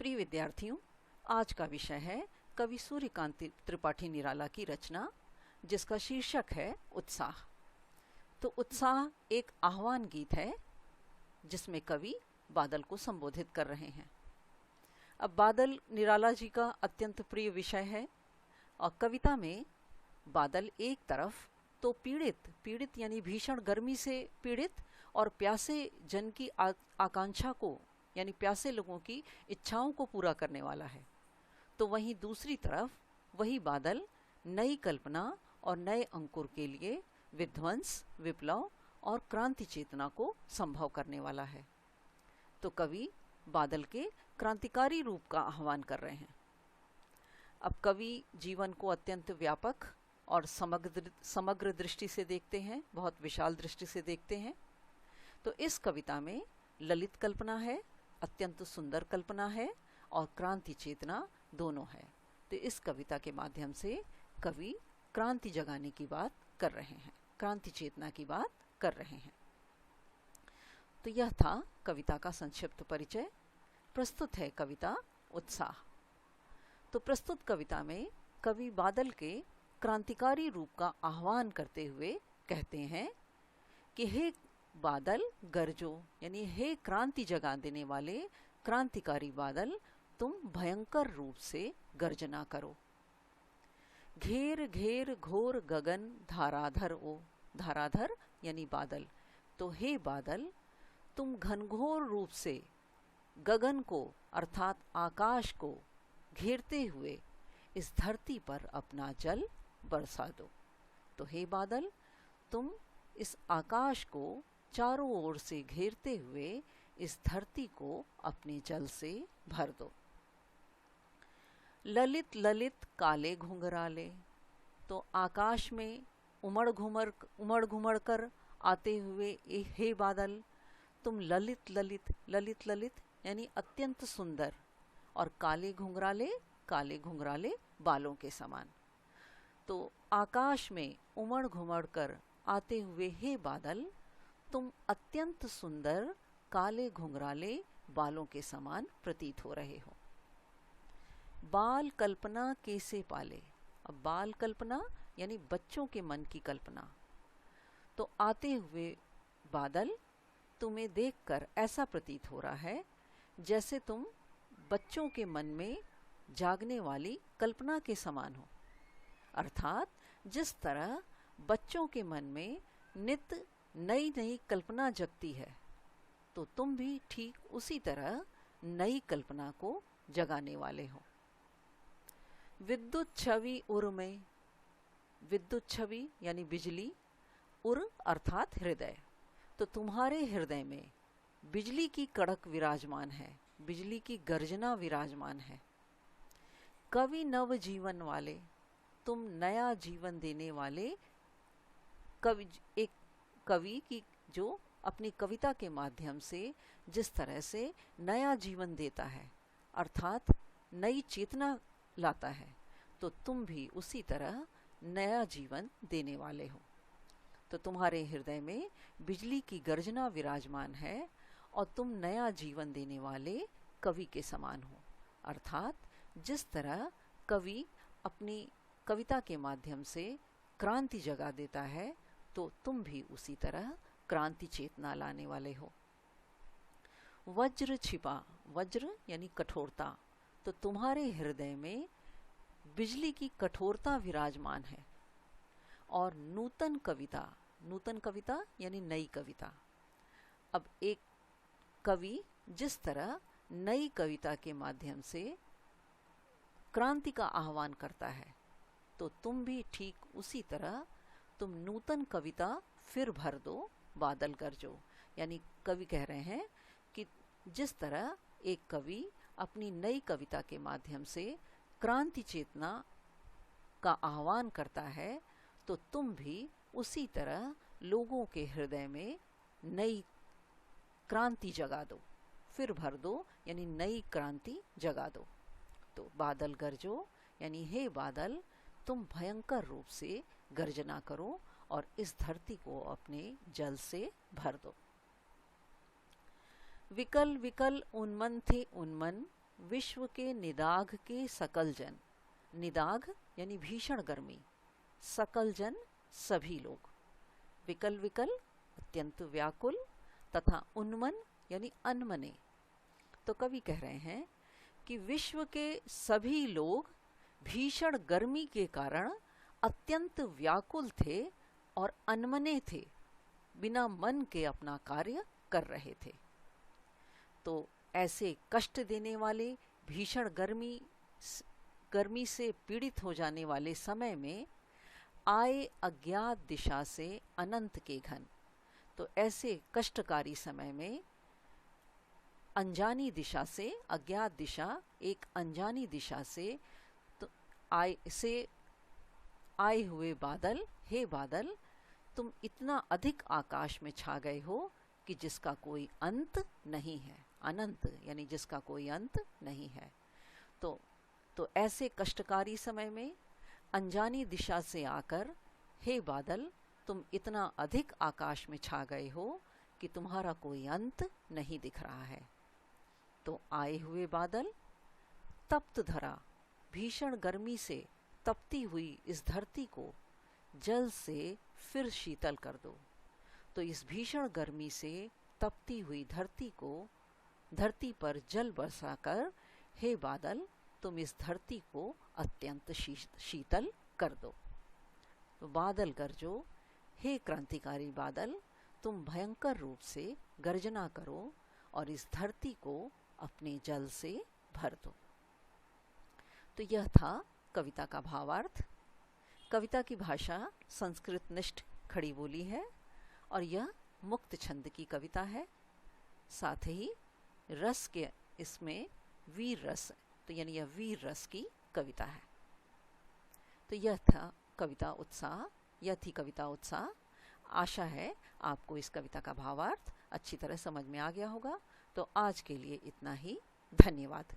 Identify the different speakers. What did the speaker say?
Speaker 1: प्रिय विद्यार्थियों, आज का विषय है कवि सूर्यकांत त्रिपाठी निराला की रचना, जिसका शीर्षक है उत्साह। तो उत्साह एक आह्वान गीत है जिसमें कवि बादल को संबोधित कर रहे हैं। अब बादल निराला जी का अत्यंत प्रिय विषय है और कविता में बादल एक तरफ तो पीड़ित यानी भीषण गर्मी से पीड़ित और प्यासे जन की आकांक्षा को यानी प्यासे लोगों की इच्छाओं को पूरा करने वाला है, तो वहीं दूसरी तरफ वही बादल नई कल्पना और नए अंकुर के लिए विध्वंस, विप्लव और क्रांति चेतना को संभव करने वाला है। तो कवि बादल के क्रांतिकारी रूप का आह्वान कर रहे हैं। अब कवि जीवन को अत्यंत व्यापक और समग्र दृष्टि से देखते हैं, बहुत विशाल दृष्टि से देखते हैं। तो इस कविता में ललित कल्पना है, अत्यंत सुंदर कल्पना है और क्रांति चेतना दोनों है। तो इस कविता के माध्यम से कवि क्रांति जगाने की बात कर रहे हैं, क्रांति चेतना की बात कर रहे हैं। तो यह था कविता का संक्षिप्त परिचय। प्रस्तुत है कविता उत्साह। तो प्रस्तुत कविता में कवि बादल के क्रांतिकारी रूप का आह्वान करते हुए कहते हैं कि हे बादल गरजो, यानी हे क्रांति जगा देने वाले क्रांतिकारी बादल, तुम भयंकर रूप से गर्जना करो। घेर घेर घोर गगन धाराधर ओ, धाराधर यानी बादल। तो हे बादल, तुम घनघोर रूप से गगन को अर्थात आकाश को घेरते हुए इस धरती पर अपना जल बरसा दो। तो हे बादल, तुम इस आकाश को चारों ओर से घेरते हुए इस धरती को अपने जल से भर दो। ललित ललित काले घुंघराले। तो आकाश में उमड़ घुमड़ कर आते हुए हे बादल, तुम ललित ललित ललित ललित यानी अत्यंत सुंदर और काले घुंघराले बालों के समान। तो आकाश में उमड़ घुमड़ कर आते हुए हे बादल, तुम अत्यंत सुंदर काले घुंघराले बालों के समान प्रतीत हो रहे हो। बाल कल्पना कैसे पाले। अब बाल कल्पना यानी बच्चों के मन की कल्पना। तो आते हुए बादल, तुम्हें देखकर ऐसा प्रतीत हो रहा है जैसे तुम बच्चों के मन में जागने वाली कल्पना के समान हो। अर्थात जिस तरह बच्चों के मन में नित्य नई नई कल्पना जगती है, तो तुम भी ठीक उसी तरह नई कल्पना को जगाने वाले हो। विद्युत छवि उर में। विद्युत छवि यानी बिजली, उर अर्थात हृदय। तो तुम्हारे हृदय में बिजली की कड़क विराजमान है, बिजली की गर्जना विराजमान है। कवि नव जीवन वाले। तुम नया जीवन देने वाले एक कवि की जो अपनी कविता के माध्यम से जिस तरह से नया जीवन देता है, अर्थात नई चेतना लाता है, तो तुम भी उसी तरह नया जीवन देने वाले हो। तो तुम्हारे हृदय में बिजली की गर्जना विराजमान है और तुम नया जीवन देने वाले कवि के समान हो। अर्थात जिस तरह कवि अपनी कविता के माध्यम से क्रांति जगा देता है, तो तुम भी उसी तरह क्रांति चेतना लाने वाले हो। वज्र छिपा। वज्र यानी कठोरता। तो तुम्हारे हृदय में बिजली की कठोरता विराजमान है। और नूतन कविता यानी नई कविता। अब एक कवि जिस तरह नई कविता के माध्यम से क्रांति का आह्वान करता है, तो तुम भी ठीक उसी तरह तुम नूतन कविता फिर भर दो, बादल गरजो। यानी कवि कह रहे हैं कि जिस तरह एक कवि अपनी नई कविता के माध्यम से क्रांति चेतना का आह्वान करता है, तो तुम भी उसी तरह लोगों के हृदय में नई क्रांति जगा दो, फिर भर दो, यानी नई क्रांति जगा दो। तो बादल गरजो यानी हे बादल, तुम भयंकर रूप से गर्जना करो और इस धरती को अपने जल से भर दो। विकल विकल उन्मन थे उन्मन, विश्व के निदाघ के सकल जन, निदाघ यानी भीषण गर्मी, सकल जन सभी लोग, विकल विकल अत्यंत व्याकुल, तथा उन्मन यानी अनमने। तो कवि कह रहे हैं कि विश्व के सभी लोग भीषण गर्मी के कारण अत्यंत व्याकुल थे और अनमने थे, बिना मन के अपना कार्य कर रहे थे। तो ऐसे कष्ट देने वाले भीषण गर्मी से पीड़ित हो जाने वाले समय में आए अज्ञात दिशा से अनंत के घन। तो ऐसे कष्टकारी समय में अनजानी दिशा से, अज्ञात दिशा एक अनजानी दिशा से तो आए हुए बादल, हे बादल तुम इतना अधिक आकाश में छा गए हो कि जिसका कोई अंत नहीं है। अनंत यानी जिसका कोई अंत नहीं है। तो ऐसे कष्टकारी समय में अनजानी दिशा से आकर, हे बादल तुम इतना अधिक आकाश में छा गए हो कि तुम्हारा कोई अंत नहीं दिख रहा है। तो आए हुए बादल तप्त धरा, भीषण गर्मी से तपती हुई इस धरती को जल से फिर शीतल कर दो। तो इस भीषण गर्मी से तपती हुई धरती पर जल बरसाकर, हे बादल तुम इस धरती को अत्यंत शीतल कर दो। तो बादल गरजो, हे क्रांतिकारी बादल तुम भयंकर रूप से गर्जना करो और इस धरती को अपने जल से भर दो। तो यह था कविता का भावार्थ। कविता की भाषा संस्कृत निष्ठ खड़ी बोली है और यह मुक्त छंद की कविता है। साथ ही रस के इसमें वीर रस, तो यानी यह वीर रस की कविता है। तो यह था कविता उत्साह, यह थी कविता उत्साह। आशा है आपको इस कविता का भावार्थ अच्छी तरह समझ में आ गया होगा। तो आज के लिए इतना ही। धन्यवाद।